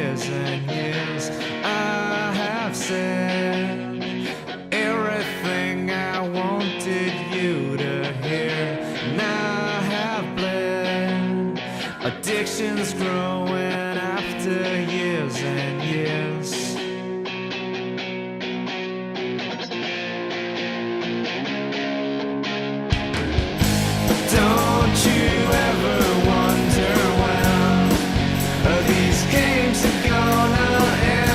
years and years. I have said everything I wanted you to hear, and I have bled. Addiction's growing after years and years. Don't you ever wonder when these games are gonna end?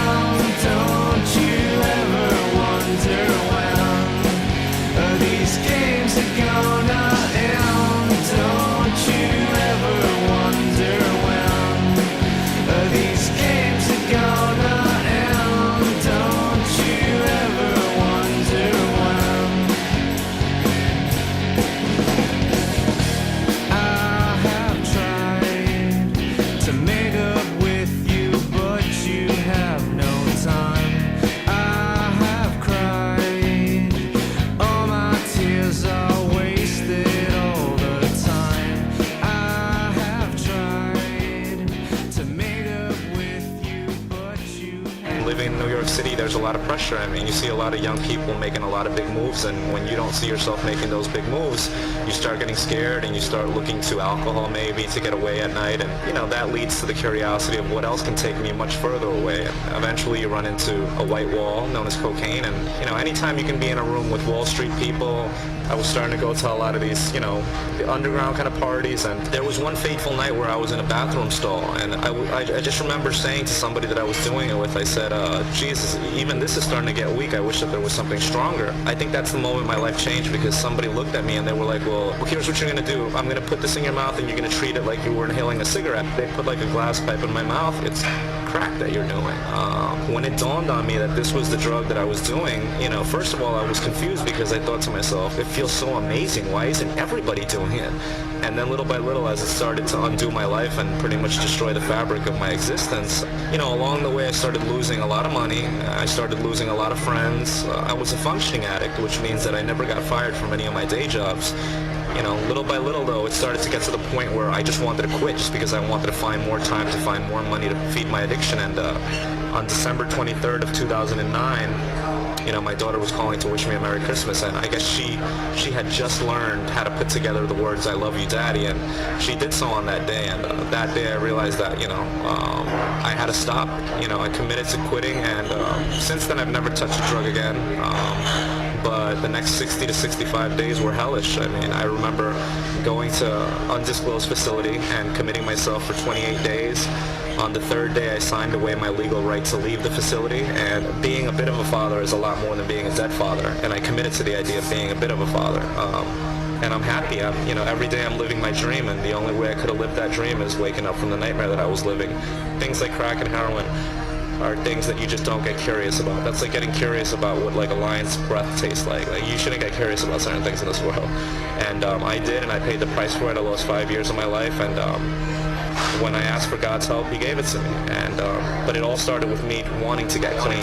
Don't you ever wonder when these games are gonna end? Don't you ever wonder when these games are gonna end? Don't you ever wonder when? I have tried to make up with you, but you have no time. I have cried, all my tears are wasted all the time. I have tried to make up with you, but you have Living in New York City, there's a lot of pressure. I mean, you see a lot of young people making a lot of big moves, and when you don't see yourself making those big moves, you start getting scared and you start looking to alcohol maybe to get away at night, and you know, that leads to the curiosity of what else can take me much further away. And eventually you run into a white wall known as cocaine, and you know, anytime you can be in a room with Wall Street people, I was starting to go to a lot of these, you know, the underground kind of parties, and there was one fateful night where I was in a bathroom stall, and I just remember saying to somebody that I was doing it with, I said, Jesus, even this is starting to get weak. I wish that there was something stronger. I think that's the moment my life changed, because somebody looked at me and they were like, well, here's what you're going to do. I'm going to put this in your mouth and you're going to treat it like you were inhaling a cigarette. They put like a glass pipe in my mouth. It's crack that you're doing. When it dawned on me that this was the drug that I was doing, you know, first of all, I was confused because I thought to myself, it feels so amazing. Why isn't everybody doing it? And then little by little, as it started to undo my life and pretty much destroy the fabric of my existence, you know, along the way I started losing a lot of money. I started losing a lot of friends. I was a functioning addict, which means that I never got fired from any of my day jobs. You know, little by little, though, it started to get to the point where I just wanted to quit just because I wanted to find more time to find more money to feed my addiction. And on December 23rd of 2009, you know, my daughter was calling to wish me a Merry Christmas, and I guess she had just learned how to put together the words, I love you, Daddy, and she did so on that day. And that day I realized that, you know, I had to stop. You know, I committed to quitting, and since then I've never touched a drug again. But the next 60 to 65 days were hellish. I mean, I remember going to undisclosed facility and committing myself for 28 days. On the third day, I signed away my legal right to leave the facility, and being a bit of a father is a lot more than being a dead father, and I committed to the idea of being a bit of a father. And I'm happy. You know, every day I'm living my dream, and the only way I could have lived that dream is waking up from the nightmare that I was living. Things like crack and heroin are things that you just don't get curious about. That's like getting curious about what like a lion's breath tastes like. Like, you shouldn't get curious about certain things in this world. And I did, and I paid the price for it. I lost 5 years of my life, and when I asked for God's help, He gave it to me. And but it all started with me wanting to get clean.